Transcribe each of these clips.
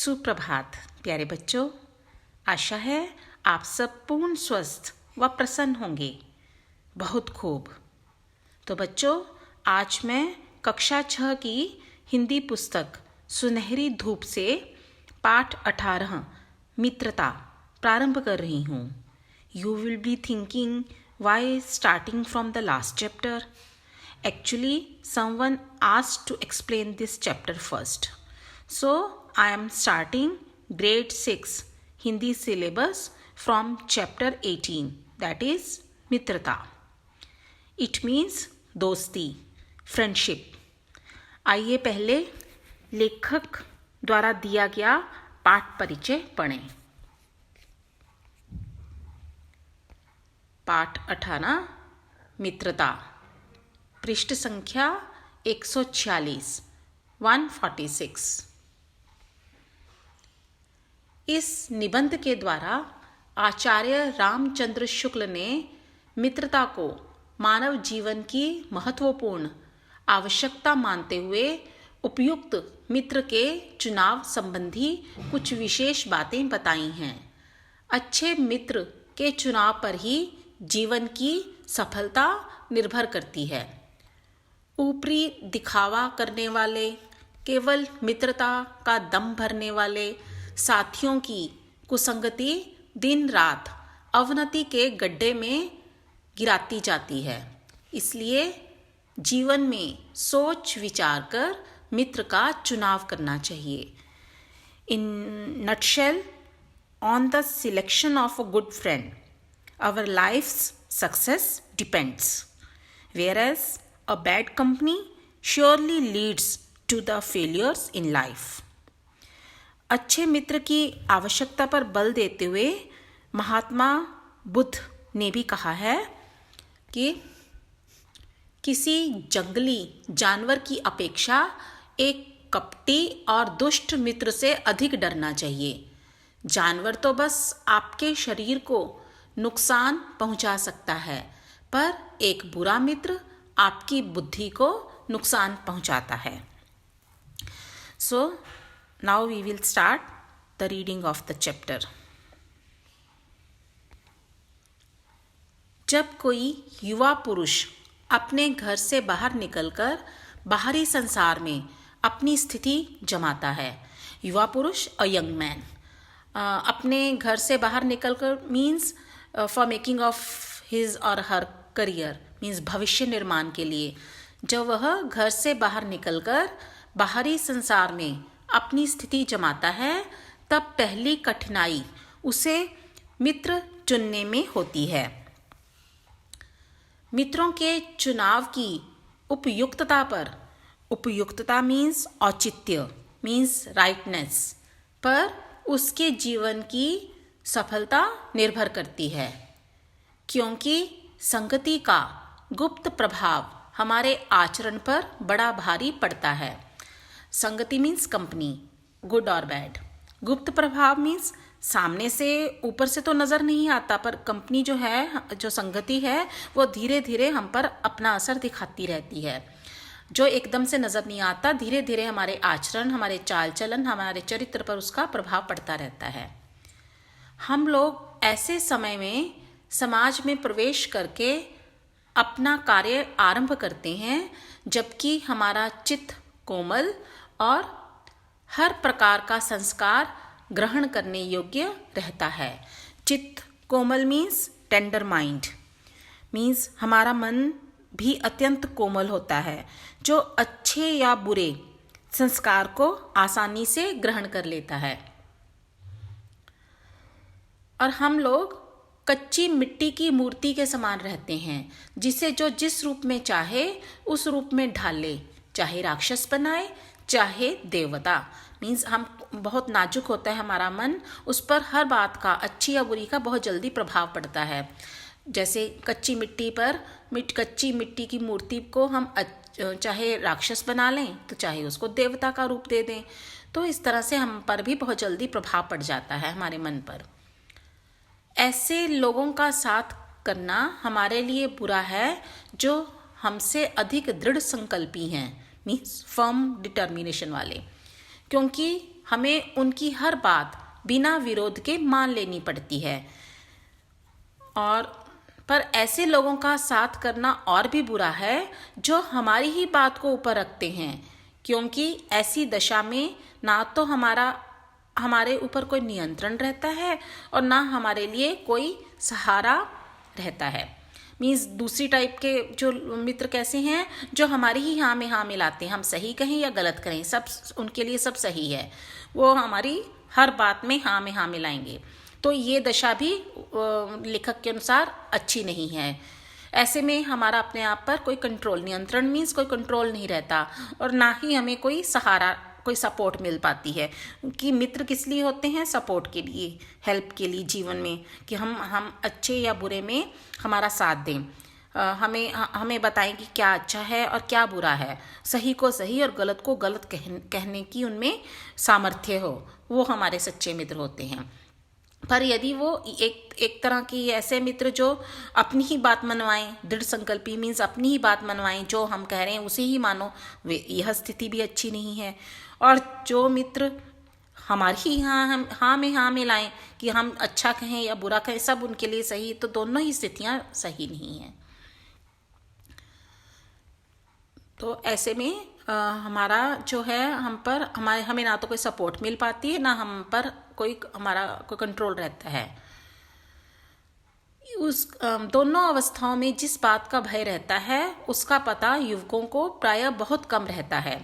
सुप्रभात प्यारे बच्चों, आशा है आप सब पूर्ण स्वस्थ व प्रसन्न होंगे। बहुत खूब। तो बच्चों, आज मैं कक्षा 6 की हिंदी पुस्तक सुनहरी धूप से पाठ 18 मित्रता प्रारंभ कर रही हूँ। You will be thinking Y starting from the last chapter. Actually, someone asked to explain this chapter first. So, I am starting grade 6 Hindi syllabus from chapter 18, that is Mitrata. It means दोस्ती, friendship. आइए पहले लेखक द्वारा दिया गया पाठ परिचय पढ़ें। पाठ 18 मित्रता, पृष्ठ संख्या 146 146। इस निबंध के द्वारा आचार्य रामचंद्र शुक्ल ने मित्रता को मानव जीवन की महत्वपूर्ण आवश्यकता मानते हुए उपयुक्त मित्र के चुनाव संबंधी कुछ विशेष बातें बताई हैं। अच्छे मित्र के चुनाव पर ही जीवन की सफलता निर्भर करती है। ऊपरी दिखावा करने वाले, केवल मित्रता का दम भरने वाले साथियों की कुसंगति दिन रात अवनति के गड्ढे में गिराती जाती है। इसलिए जीवन में सोच विचार कर मित्र का चुनाव करना चाहिए। In nutshell, on the selection of a good friend our life's success depends, whereas a bad company surely leads to the failures in life. अच्छे मित्र की आवश्यकता पर बल देते हुए महात्मा बुद्ध ने भी कहा है कि किसी जंगली जानवर की अपेक्षा एक कपटी और दुष्ट मित्र से अधिक डरना चाहिए। जानवर तो बस आपके शरीर को नुकसान पहुंचा सकता है, पर एक बुरा मित्र आपकी बुद्धि को नुकसान पहुंचाता है। So now we will start the reading of the chapter. जब कोई युवा पुरुष अपने घर से बाहर निकलकर बाहरी संसार में अपनी स्थिति जमाता है, युवा पुरुष अ यंग मैन अपने घर से बाहर निकलकर means for making of his और हर करियर, मीन्स भविष्य निर्माण के लिए। जब वह घर से बाहर निकलकर बाहरी संसार में अपनी स्थिति जमाता है, तब पहली कठिनाई उसे मित्र चुनने में होती है। मित्रों के चुनाव की उपयुक्तता पर, उपयुक्तता मीन्स औचित्य, मीन्स राइटनेस, पर उसके जीवन की सफलता निर्भर करती है, क्योंकि संगति का गुप्त प्रभाव हमारे आचरण पर बड़ा भारी पड़ता है। संगति मीन्स कंपनी, गुड और बैड। गुप्त प्रभाव मीन्स सामने से, ऊपर से तो नज़र नहीं आता, पर कंपनी जो है, जो संगति है, वो धीरे धीरे हम पर अपना असर दिखाती रहती है। जो एकदम से नज़र नहीं आता, धीरे धीरे हमारे आचरण, हमारे चाल चलन, हमारे चरित्र पर उसका प्रभाव पड़ता रहता है। हम लोग ऐसे समय में समाज में प्रवेश करके अपना कार्य आरंभ करते हैं, जबकि हमारा चित्त कोमल और हर प्रकार का संस्कार ग्रहण करने योग्य रहता है। चित्त कोमल मीन्स टेंडर माइंड, मीन्स हमारा मन भी अत्यंत कोमल होता है, जो अच्छे या बुरे संस्कार को आसानी से ग्रहण कर लेता है। और हम लोग कच्ची मिट्टी की मूर्ति के समान रहते हैं, जिसे जो जिस रूप में चाहे उस रूप में ढाल ले, चाहे राक्षस बनाए चाहे देवता। मीन्स हम बहुत नाजुक होता है हमारा मन, उस पर हर बात का, अच्छी या बुरी का बहुत जल्दी प्रभाव पड़ता है। जैसे कच्ची मिट्टी पर कच्ची मिट्टी की मूर्ति को हम चाहे राक्षस बना लें तो चाहे उसको देवता का रूप दे दें, तो इस तरह से हम पर भी बहुत जल्दी प्रभाव पड़ जाता है हमारे मन पर। ऐसे लोगों का साथ करना हमारे लिए बुरा है जो हमसे अधिक दृढ़ संकल्पी हैं, मीन्स फर्म डिटर्मिनेशन वाले, क्योंकि हमें उनकी हर बात बिना विरोध के मान लेनी पड़ती है। और पर ऐसे लोगों का साथ करना और भी बुरा है जो हमारी ही बात को ऊपर रखते हैं, क्योंकि ऐसी दशा में ना तो हमारे ऊपर कोई नियंत्रण रहता है और ना हमारे लिए कोई सहारा रहता है। मीन्स दूसरी टाइप के जो मित्र कैसे हैं, जो हमारी ही हाँ में हाँ मिलाते हैं, हम सही कहें या गलत करें सब उनके लिए सब सही है, वो हमारी हर बात में हाँ मिलाएंगे। तो ये दशा भी लेखक के अनुसार अच्छी नहीं है। ऐसे में हमारा अपने आप पर कोई कंट्रोल, नियंत्रण मीन्स कोई कंट्रोल नहीं रहता और ना ही हमें कोई सहारा, कोई सपोर्ट मिल पाती है। कि मित्र किस लिए होते हैं? सपोर्ट के लिए, हेल्प के लिए जीवन में, कि हम अच्छे या बुरे में हमारा साथ दें, हमें बताएं कि क्या अच्छा है और क्या बुरा है, सही को सही और गलत को गलत कहने की उनमें सामर्थ्य हो, वो हमारे सच्चे मित्र होते हैं। पर यदि वो एक तरह की ऐसे मित्र जो अपनी ही बात मनवाएं, दृढ़ संकल्पी मीन्स अपनी ही बात मनवाएं, जो हम कह रहे हैं उसे ही मानो, वे यह स्थिति भी अच्छी नहीं है। और जो मित्र हमारी ही हाँ में हाँ मिलाएं कि हम अच्छा कहें या बुरा कहें सब उनके लिए सही, तो दोनों ही स्थितियां सही नहीं हैं। तो ऐसे में हमारा जो है हमें ना तो कोई सपोर्ट मिल पाती है, ना हम पर हमारा कोई कंट्रोल रहता है। दोनों अवस्थाओं में जिस बात का भय रहता है उसका पता युवकों को प्रायः बहुत कम रहता है।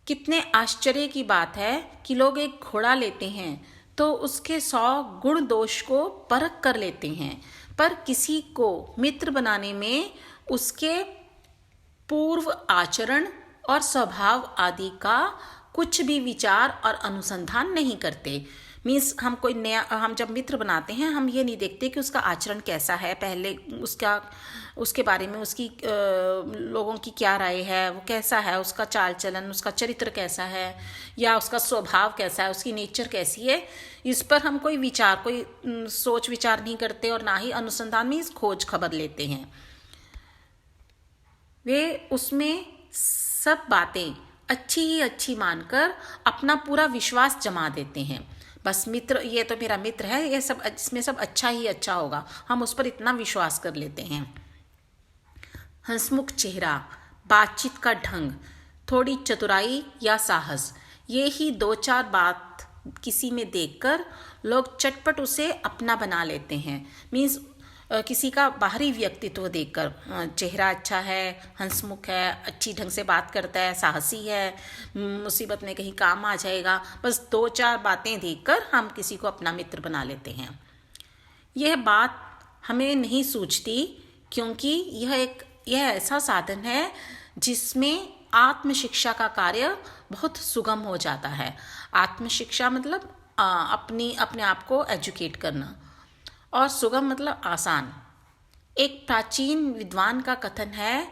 कितने आश्चर्य की बात है कि लोग एक घोड़ा लेते हैं तो उसके 100 गुण दोष को परख कर लेते हैं, पर किसी को मित्र बनाने में उसके पूर्व आचरण और स्वभाव आदि का कुछ भी विचार और अनुसंधान नहीं करते। मीन्स हम जब मित्र बनाते हैं हम ये नहीं देखते कि उसका आचरण कैसा है, पहले उसके बारे में उसकी लोगों की क्या राय है, वो कैसा है, उसका चाल चलन, उसका चरित्र कैसा है या उसका स्वभाव कैसा है, उसकी नेचर कैसी है, इस पर हम कोई सोच विचार नहीं करते और ना ही अनुसंधान में इस खोज खबर लेते हैं। वे उसमें सब बातें अच्छी ही अच्छी मानकर अपना पूरा विश्वास जमा देते हैं। बस मित्र, ये तो मेरा मित्र है, ये सब इसमें सब अच्छा ही अच्छा होगा, हम उस पर इतना विश्वास कर लेते हैं। हंसमुख चेहरा, बातचीत का ढंग, थोड़ी चतुराई या साहस, ये ही 2-4 बात किसी में देखकर लोग चटपट उसे अपना बना लेते हैं। मीन्स किसी का बाहरी व्यक्तित्व देखकर, चेहरा अच्छा है, हंसमुख है, अच्छी ढंग से बात करता है, साहसी है, मुसीबत में कहीं काम आ जाएगा, बस 2-4 बातें देखकर हम किसी को अपना मित्र बना लेते हैं। यह बात हमें नहीं सूझती क्योंकि यह ऐसा साधन है जिसमें आत्मशिक्षा का कार्य बहुत सुगम हो जाता है। आत्मशिक्षा मतलब अपने आप को एजुकेट करना, और सुगम मतलब आसान। एक प्राचीन विद्वान का कथन है,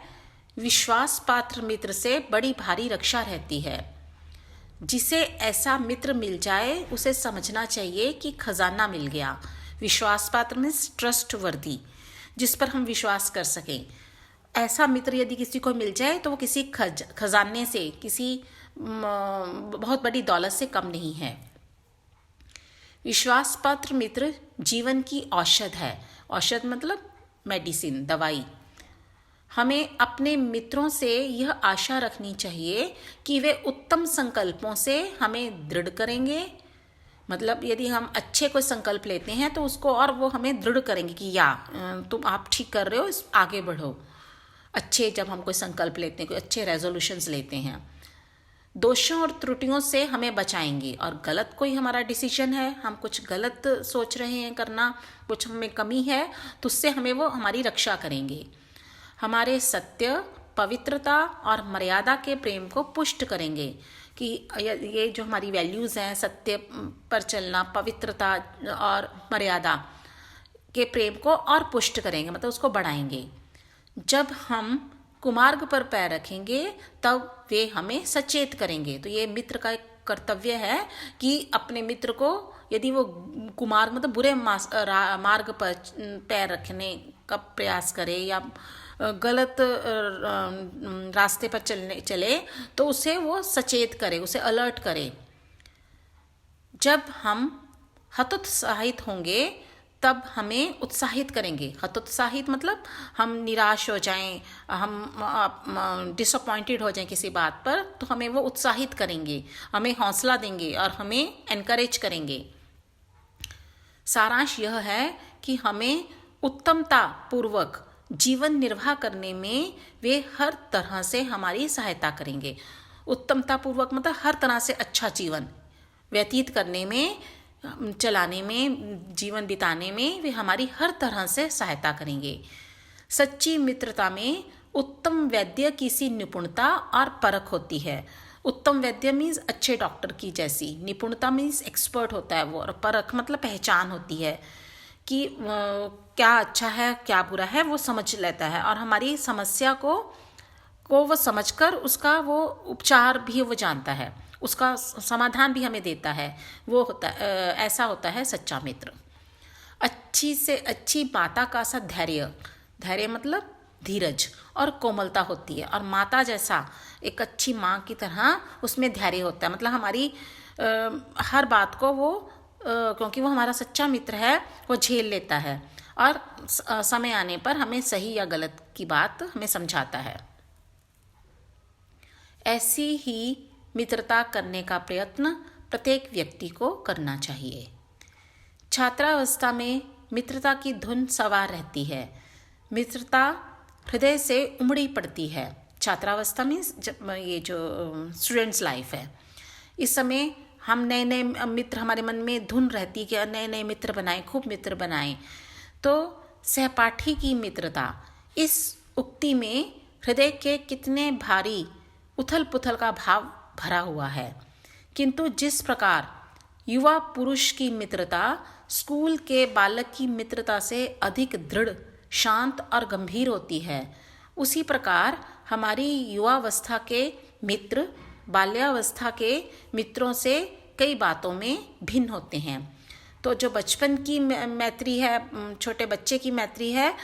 विश्वास पात्र मित्र से बड़ी भारी रक्षा रहती है। जिसे ऐसा मित्र मिल जाए उसे समझना चाहिए कि खजाना मिल गया। विश्वास पात्र मीन्स ट्रस्ट वर्दी, जिस पर हम विश्वास कर सकें। ऐसा मित्र यदि किसी को मिल जाए तो वो किसी खजाने से, किसी बहुत बड़ी दौलत से कम नहीं है। विश्वास पात्र मित्र जीवन की औषध है। औषध मतलब मेडिसिन, दवाई। हमें अपने मित्रों से यह आशा रखनी चाहिए कि वे उत्तम संकल्पों से हमें दृढ़ करेंगे। मतलब यदि हम अच्छे कोई संकल्प लेते हैं तो उसको और वो हमें दृढ़ करेंगे कि आप ठीक कर रहे हो, आगे बढ़ो। अच्छे जब हम कोई संकल्प लेते हैं, कोई अच्छे रेजोल्यूशंस लेते हैं, दोषों और त्रुटियों से हमें बचाएंगे। और गलत कोई हमारा डिसीजन है, हम कुछ गलत सोच रहे हैं करना, कुछ हमें कमी है, तो उससे हमें वो हमारी रक्षा करेंगे। हमारे सत्य, पवित्रता और मर्यादा के प्रेम को पुष्ट करेंगे कि ये जो हमारी वैल्यूज़ हैं, सत्य पर चलना, पवित्रता और मर्यादा के प्रेम को और पुष्ट करेंगे, मतलब उसको बढ़ाएंगे। जब हम कुमार्ग पर पैर रखेंगे तब वे हमें सचेत करेंगे। तो ये मित्र का एक कर्तव्य है कि अपने मित्र को, यदि वो कुमार्ग मतलब बुरे मार्ग पर पैर रखने का प्रयास करे या गलत रास्ते पर चले तो उसे वो सचेत करे, उसे अलर्ट करे। जब हम हतोत्साहित होंगे तब हमें उत्साहित करेंगे। हतोत्साहित मतलब हम निराश हो जाएं, हम डिसअपॉइंटेड हो जाएं किसी बात पर, तो हमें वो उत्साहित करेंगे, हमें हौसला देंगे और हमें एनकरेज करेंगे। सारांश यह है कि हमें उत्तमता पूर्वक जीवन निर्वाह करने में वे हर तरह से हमारी सहायता करेंगे। उत्तमता पूर्वक मतलब हर तरह से अच्छा जीवन व्यतीत करने में, चलाने में, जीवन बिताने में वे हमारी हर तरह से सहायता करेंगे। सच्ची मित्रता में उत्तम वैद्य की सी निपुणता और परख होती है। उत्तम वैद्य मीन्स अच्छे डॉक्टर की जैसी, निपुणता मीन्स एक्सपर्ट होता है वो, और परख मतलब पहचान होती है कि क्या अच्छा है क्या बुरा है वो समझ लेता है, और हमारी समस्या को वो समझकर उसका वो उपचार भी वो जानता है, उसका समाधान भी हमें देता है। वो होता ऐसा होता है सच्चा मित्र। अच्छी से अच्छी माता का सा धैर्य, धैर्य मतलब धीरज और कोमलता होती है, और माता जैसा एक अच्छी माँ की तरह उसमें धैर्य होता है। मतलब हमारी हर बात को वो क्योंकि वो हमारा सच्चा मित्र है, वो झेल लेता है और समय आने पर हमें सही या गलत की बात हमें समझाता है। ऐसी ही मित्रता करने का प्रयत्न प्रत्येक व्यक्ति को करना चाहिए। छात्रावस्था में मित्रता की धुन सवार रहती है। मित्रता हृदय से उमड़ी पड़ती है। छात्रावस्था में जब ये जो स्टूडेंट्स लाइफ है, इस समय हम नए नए मित्र, हमारे मन में धुन रहती है कि नए नए मित्र बनाएं, खूब मित्र बनाएं। तो सहपाठी की मित्रता, इस उक्ति में हृदय के कितने भारी उथल पुथल का भाव भरा हुआ है। किंतु जिस प्रकार युवा पुरुष की मित्रता स्कूल के बालक की मित्रता से अधिक दृढ़, शांत और गंभीर होती है, उसी प्रकार हमारी युवावस्था के मित्र बाल्यावस्था के मित्रों से कई बातों में भिन्न होते हैं। तो जो बचपन की मैत्री है, छोटे बच्चे की मैत्री है,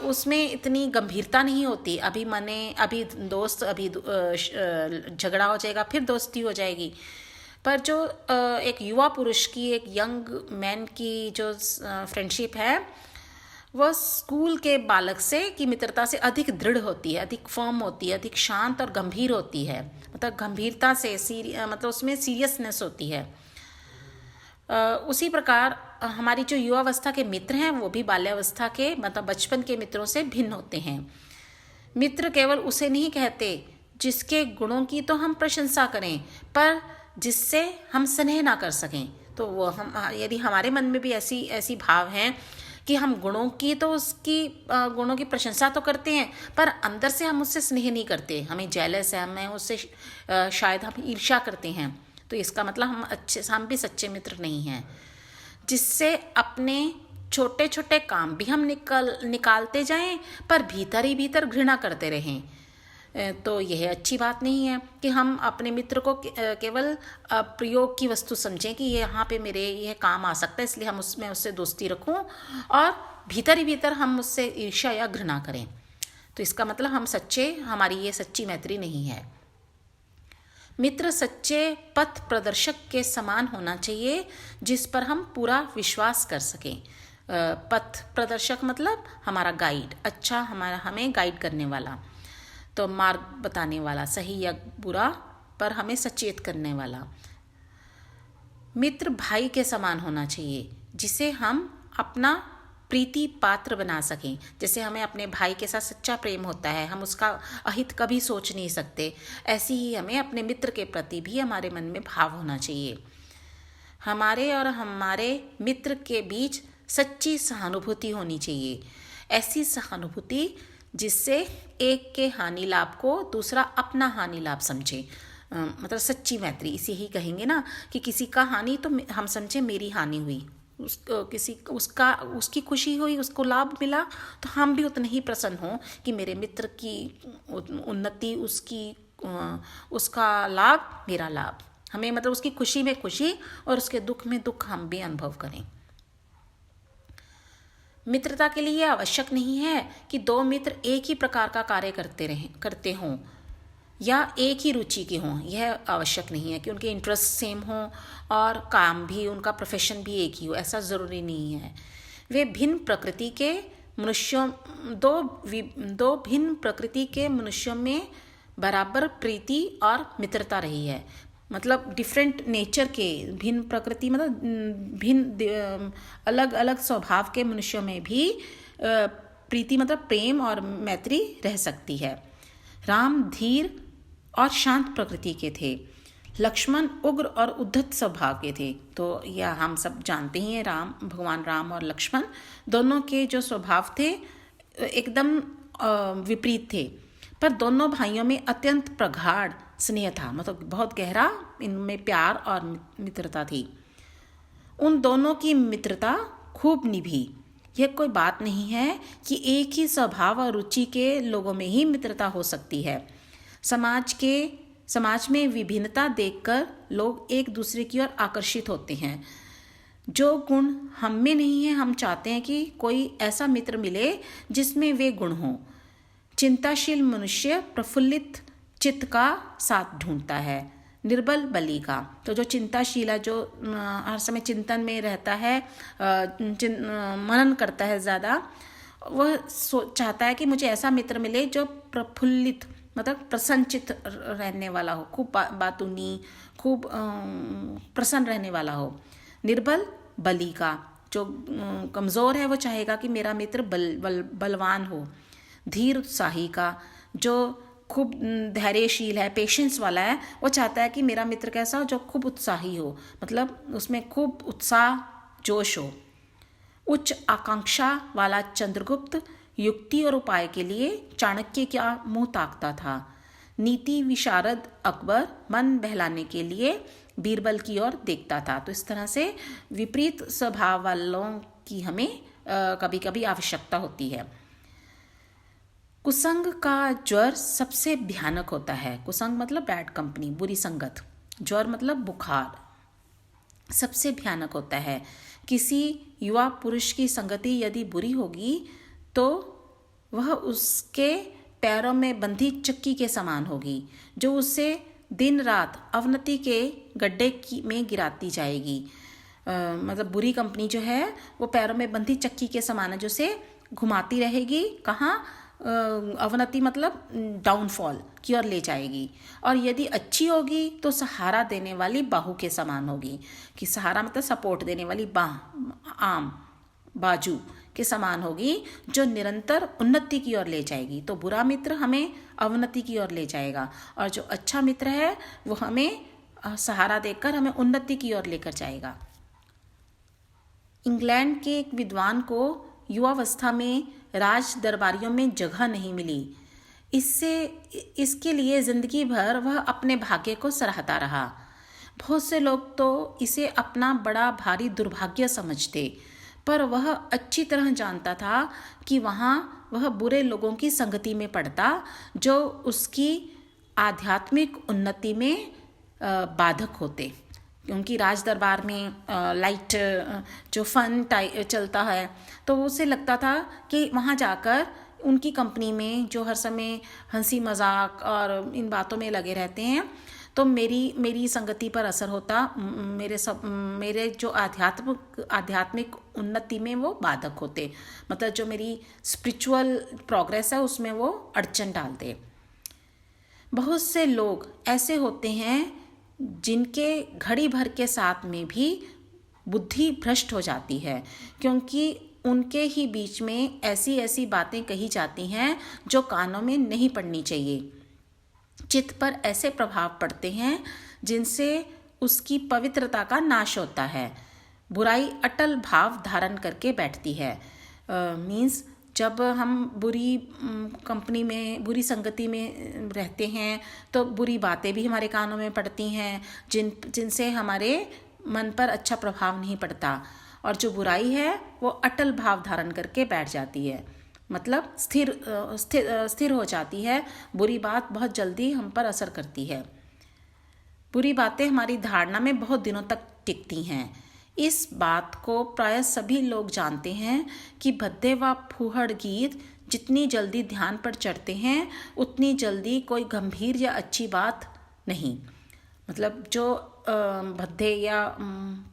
उसमें इतनी गंभीरता नहीं होती। अभी दोस्त, अभी झगड़ा हो जाएगा, फिर दोस्ती हो जाएगी। पर जो एक युवा पुरुष की, एक यंग मैन की जो फ्रेंडशिप है, वह स्कूल के बालक से की मित्रता से अधिक दृढ़ होती है, अधिक फर्म होती है, अधिक शांत और गंभीर होती है। मतलब गंभीरता से मतलब उसमें सीरियसनेस होती है। उसी प्रकार हमारी जो युवावस्था के मित्र हैं वो भी बाल्यावस्था के, मतलब बचपन के मित्रों से भिन्न होते हैं। मित्र केवल उसे नहीं कहते जिसके गुणों की तो हम प्रशंसा करें, पर जिससे हम स्नेह ना कर सकें। तो वो हम, यदि हमारे मन में भी ऐसी भाव हैं कि हम गुणों की गुणों की प्रशंसा तो करते हैं, पर अंदर से हम उससे स्नेह नहीं करते, हमें जेलस है, हमें उससे शायद हम ईर्ष्या करते हैं, तो इसका मतलब हम भी सच्चे मित्र नहीं हैं। जिससे अपने छोटे छोटे काम भी हम निकालते जाएं, पर भीतर ही भीतर घृणा करते रहें, तो यह अच्छी बात नहीं है कि हम अपने मित्र को केवल प्रयोग की वस्तु समझें कि ये यहाँ पे मेरे यह काम आ सकता है, इसलिए हम उससे दोस्ती रखूं, और भीतर ही भीतर हम उससे ईर्ष्या या घृणा करें। तो इसका मतलब हमारी ये सच्ची मैत्री नहीं है। मित्र सच्चे पथ प्रदर्शक के समान होना चाहिए, जिस पर हम पूरा विश्वास कर सकें। पथ प्रदर्शक मतलब हमारा गाइड, अच्छा हमें गाइड करने वाला, तो मार्ग बताने वाला, सही या बुरा पर हमें सचेत करने वाला। मित्र भाई के समान होना चाहिए, जिसे हम अपना प्रीति पात्र बना सकें। जैसे हमें अपने भाई के साथ सच्चा प्रेम होता है, हम उसका अहित कभी सोच नहीं सकते, ऐसे ही हमें अपने मित्र के प्रति भी हमारे मन में भाव होना चाहिए। हमारे और हमारे मित्र के बीच सच्ची सहानुभूति होनी चाहिए, ऐसी सहानुभूति जिससे एक के हानि लाभ को दूसरा अपना हानि लाभ समझे। मतलब सच्ची मैत्री इसे ही कहेंगे ना, कि किसी का हानि तो हम समझे मेरी हानि हुई, उसकी खुशी हुई, उसको लाभ मिला, तो हम भी उतने ही प्रसन्न हों कि मेरे मित्र की उन्नति, उसका लाभ मेरा लाभ, हमें मतलब उसकी खुशी में खुशी और उसके दुख में दुख हम भी अनुभव करें। मित्रता के लिए आवश्यक नहीं है कि दो मित्र एक ही प्रकार का कार्य करते हों। या एक ही रुचि के हों, यह आवश्यक नहीं है कि उनके इंटरेस्ट सेम हों और काम भी, उनका प्रोफेशन भी एक ही हो, ऐसा ज़रूरी नहीं है। वे भिन्न प्रकृति के मनुष्यों दो भिन्न प्रकृति के मनुष्यों में बराबर प्रीति और मित्रता रही है। मतलब डिफरेंट नेचर के, भिन्न प्रकृति मतलब भिन्न अलग अलग स्वभाव के मनुष्यों में भी प्रीति मतलब प्रेम और मैत्री रह सकती है। राम धीर और शांत प्रकृति के थे, लक्ष्मण उग्र और उद्धत स्वभाव के थे। तो यह हम सब जानते ही हैं, भगवान राम और लक्ष्मण दोनों के जो स्वभाव थे एकदम विपरीत थे, पर दोनों भाइयों में अत्यंत प्रगाढ़ स्नेह था, मतलब बहुत गहरा इनमें प्यार और मित्रता थी। उन दोनों की मित्रता खूब निभी। यह कोई बात नहीं है कि एक ही स्वभाव और रुचि के लोगों में ही मित्रता हो सकती है। समाज में विभिन्नता देखकर लोग एक दूसरे की ओर आकर्षित होते हैं। जो गुण हम में नहीं है, हम चाहते हैं कि कोई ऐसा मित्र मिले जिसमें वे गुण हों। चिंताशील मनुष्य प्रफुल्लित चित्त का साथ ढूंढता है, निर्बल बलि का। तो जो चिंताशील है, जो हर समय चिंतन में रहता है, मनन करता है ज़्यादा, वह चाहता है कि मुझे ऐसा मित्र मिले जो प्रफुल्लित मतलब प्रसन्नचित्त रहने वाला हो, खूब बातूनी, खूब प्रसन्न रहने वाला हो। निर्बल बलि का, जो कमज़ोर है वो चाहेगा कि मेरा मित्र बलवान हो। धीर उत्साही का, जो खूब धैर्यशील है, पेशेंस वाला है, वो चाहता है कि मेरा मित्र कैसा हो, जो खूब उत्साही हो, मतलब उसमें खूब उत्साह जोश हो। उच्च आकांक्षा वाला चंद्रगुप्त युक्ति और उपाय के लिए चाणक्य का मुंह ताकता था। नीति विशारद अकबर मन बहलाने के लिए बीरबल की ओर देखता था। तो इस तरह से विपरीत स्वभाव वालों की हमें कभी कभी आवश्यकता होती है। कुसंग का ज्वर सबसे भयानक होता है। कुसंग मतलब बैड कंपनी, बुरी संगत। ज्वर मतलब बुखार, सबसे भयानक होता है। किसी युवा पुरुष की संगति यदि बुरी होगी तो वह उसके पैरों में बंधी चक्की के समान होगी, जो उसे दिन रात अवनति के गड्ढे में गिराती जाएगी। मतलब बुरी कंपनी जो है वो पैरों में बंधी चक्की के समान है, जो उसे घुमाती रहेगी, कहाँ, अवनति मतलब डाउनफॉल की ओर ले जाएगी। और यदि अच्छी होगी तो सहारा देने वाली बाहू के समान होगी, कि सहारा मतलब सपोर्ट देने वाली आम बाजू के समान होगी, जो निरंतर उन्नति की ओर ले जाएगी। तो बुरा मित्र हमें अवनति की ओर ले जाएगा, और जो अच्छा मित्र है वो हमें सहारा देकर हमें उन्नति की ओर लेकर जाएगा। इंग्लैंड के एक विद्वान को युवावस्था में राज दरबारियों में जगह नहीं मिली। इसके लिए जिंदगी भर वह अपने भाग्य को सराहता रहा। बहुत से लोग तो इसे अपना बड़ा भारी दुर्भाग्य समझते, पर वह अच्छी तरह जानता था कि वहाँ वह बुरे लोगों की संगति में पड़ता, जो उसकी आध्यात्मिक उन्नति में बाधक होते। क्योंकि राज दरबार में लाइट जो फन चलता है, तो उसे लगता था कि वहाँ जाकर उनकी कंपनी में जो हर समय हंसी मजाक और इन बातों में लगे रहते हैं, तो मेरी संगति पर असर होता, मेरे जो आध्यात्मिक उन्नति में वो बाधक होते, मतलब जो मेरी स्पिरिचुअल प्रोग्रेस है उसमें वो अड़चन डालते। बहुत से लोग ऐसे होते हैं जिनके घड़ी भर के साथ में भी बुद्धि भ्रष्ट हो जाती है, क्योंकि उनके ही बीच में ऐसी ऐसी बातें कही जाती हैं जो कानों में नहीं पड़नी चाहिए। चित्त पर ऐसे प्रभाव पड़ते हैं जिनसे उसकी पवित्रता का नाश होता है। बुराई अटल भाव धारण करके बैठती है। मीन्स जब हम बुरी कंपनी में, बुरी संगति में रहते हैं तो बुरी बातें भी हमारे कानों में पड़ती हैं, जिनसे हमारे मन पर अच्छा प्रभाव नहीं पड़ता, और जो बुराई है वो अटल भाव धारण करके बैठ जाती है, मतलब स्थिर हो जाती है। बुरी बात बहुत जल्दी हम पर असर करती है। बुरी बातें हमारी धारणा में बहुत दिनों तक टिकती हैं। इस बात को प्राय सभी लोग जानते हैं कि भद्दे व फूहड़ गीत जितनी जल्दी ध्यान पर चढ़ते हैं उतनी जल्दी कोई गंभीर या अच्छी बात नहीं। मतलब जो भद्दे या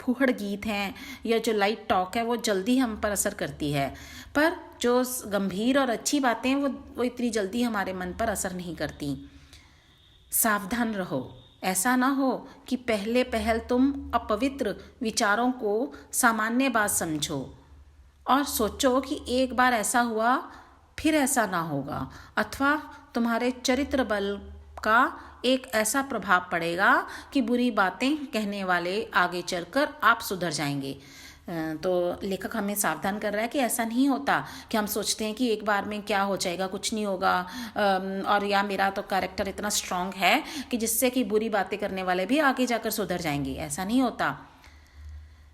फूहड़ गीत हैं या जो लाइट टॉक है वो जल्दी हम पर असर करती है, पर जो गंभीर और अच्छी बातें हैं वो इतनी जल्दी हमारे मन पर असर नहीं करती। सावधान रहो, ऐसा ना हो कि पहले पहल तुम अपवित्र विचारों को सामान्य बात समझो और सोचो कि एक बार ऐसा हुआ फिर ऐसा ना होगा, अथवा तुम्हारे चरित्र बल का एक ऐसा प्रभाव पड़ेगा कि बुरी बातें कहने वाले आगे चलकर आप सुधर जाएंगे। तो लेखक हमें सावधान कर रहा है कि ऐसा नहीं होता कि हम सोचते हैं कि एक बार में क्या हो जाएगा, कुछ नहीं होगा, और या मेरा तो कैरेक्टर इतना स्ट्रांग है कि जिससे कि बुरी बातें करने वाले भी आगे जाकर सुधर जाएंगे। ऐसा नहीं होता,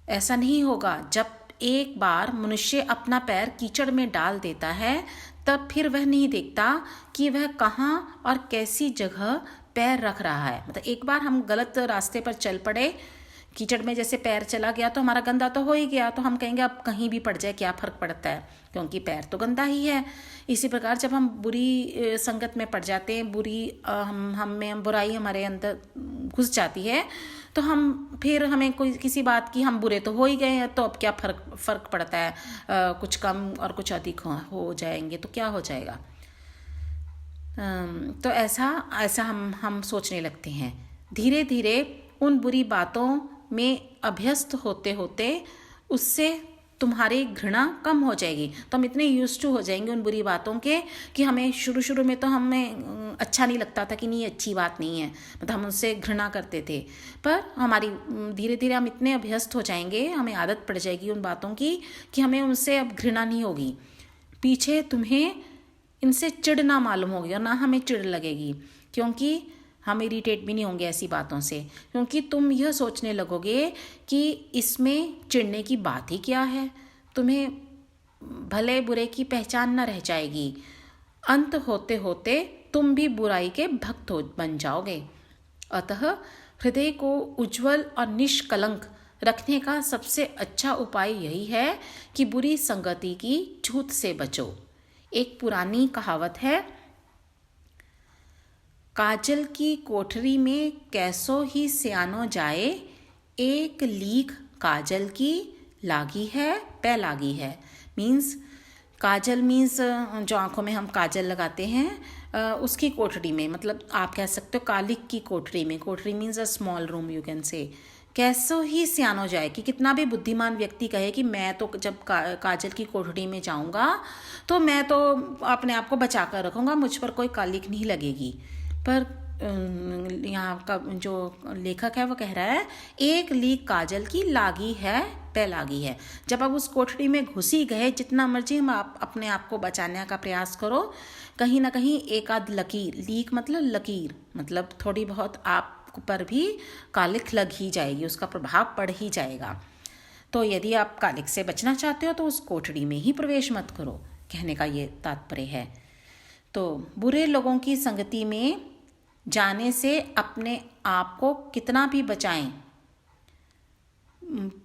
ऐसा नहीं होगा। जब एक बार मनुष्य अपना पैर कीचड़ में डाल देता है तब फिर वह नहीं देखता कि वह कहाँ और कैसी जगह पैर रख रहा है। मतलब एक बार हम गलत रास्ते पर चल पड़े, कीचड़ में जैसे पैर चला गया तो हमारा गंदा तो हो ही गया, तो हम कहेंगे अब कहीं भी पड़ जाए क्या फ़र्क पड़ता है, क्योंकि पैर तो गंदा ही है। इसी प्रकार जब हम बुरी संगत में पड़ जाते हैं, हम बुराई हमारे अंदर घुस जाती है, तो फिर हमें कोई किसी बात की हम बुरे तो हो ही गए हैं, तो अब क्या फ़र्क पड़ता है, कुछ कम और कुछ अधिक हो जाएंगे तो क्या हो जाएगा। तो ऐसा हम सोचने लगते हैं। धीरे धीरे उन बुरी बातों में अभ्यस्त होते होते उससे तुम्हारी घृणा कम हो जाएगी। तो हम इतने यूज्ड टू हो जाएंगे उन बुरी बातों के कि हमें शुरू में तो हमें अच्छा नहीं लगता था कि नहीं अच्छी बात नहीं है, मतलब हम उनसे घृणा करते थे। पर हमारी धीरे धीरे हम इतने अभ्यस्त हो जाएंगे, हमें आदत पड़ जाएगी उन बातों की कि हमें उनसे अब घृणा नहीं होगी। पीछे तुम्हें इनसे चिढ़ ना मालूम होगी और ना हमें चिढ़ लगेगी, क्योंकि हम इरिटेट भी नहीं होंगे ऐसी बातों से, क्योंकि तुम यह सोचने लगोगे कि इसमें चिढ़ने की बात ही क्या है। तुम्हें भले बुरे की पहचान न रह जाएगी। अंत होते होते तुम भी बुराई के भक्त बन जाओगे। अतः हृदय को उज्जवल और निष्कलंक रखने का सबसे अच्छा उपाय यही है कि बुरी संगति की छूत से बचो। एक पुरानी कहावत है, काजल की कोठरी में कैसो ही सियानो जाए, एक लीक काजल की लागी है पै लागी है। मीन्स काजल मीन्स जो आँखों में हम काजल लगाते हैं उसकी कोठरी में, मतलब आप कह सकते हो कालिक की कोठरी में। कोठरी means a small room you can say. कैसो ही सियानो जाए, कि कितना भी बुद्धिमान व्यक्ति कहे कि मैं तो जब काजल की कोठरी में जाऊंगा तो मैं तो अपने आप को बचा कर रखूँगा, मुझ पर कोई कालिक नहीं लगेगी। पर यहाँ का जो लेखक है वो कह रहा है एक लीक काजल की लागी है पै लागी है। जब आप उस कोठरी में घुस ही गए, जितना मर्जी हम अपने आप को बचाने का प्रयास करो, कहीं ना कहीं एक आध लकीर, लीक मतलब लकीर, मतलब थोड़ी बहुत आप पर भी कालिक लग ही जाएगी, उसका प्रभाव पड़ ही जाएगा। तो यदि आप कालिक से बचना चाहते हो तो उस कोठरी में ही प्रवेश मत करो, कहने का ये तात्पर्य है। तो बुरे लोगों की संगति में जाने से अपने आप को कितना भी बचाएं,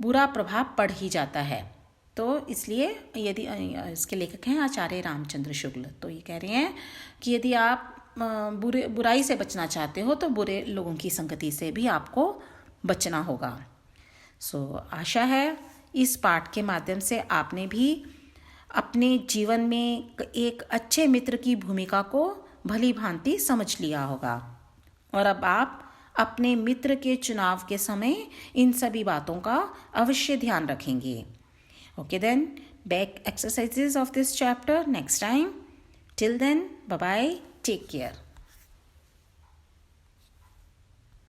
बुरा प्रभाव पड़ ही जाता है। तो इसलिए यदि इसके लेखक हैं आचार्य रामचंद्र शुक्ल, तो ये कह रहे हैं कि यदि आप बुराई से बचना चाहते हो तो बुरे लोगों की संगति से भी आपको बचना होगा। आशा है इस पाठ के माध्यम से आपने भी अपने जीवन में एक अच्छे मित्र की भूमिका को भली भांति समझ लिया होगा, और अब आप अपने मित्र के चुनाव के समय इन सभी बातों का अवश्य ध्यान रखेंगे। Okay then, back exercises of this chapter next time. Till then, bye bye, take care.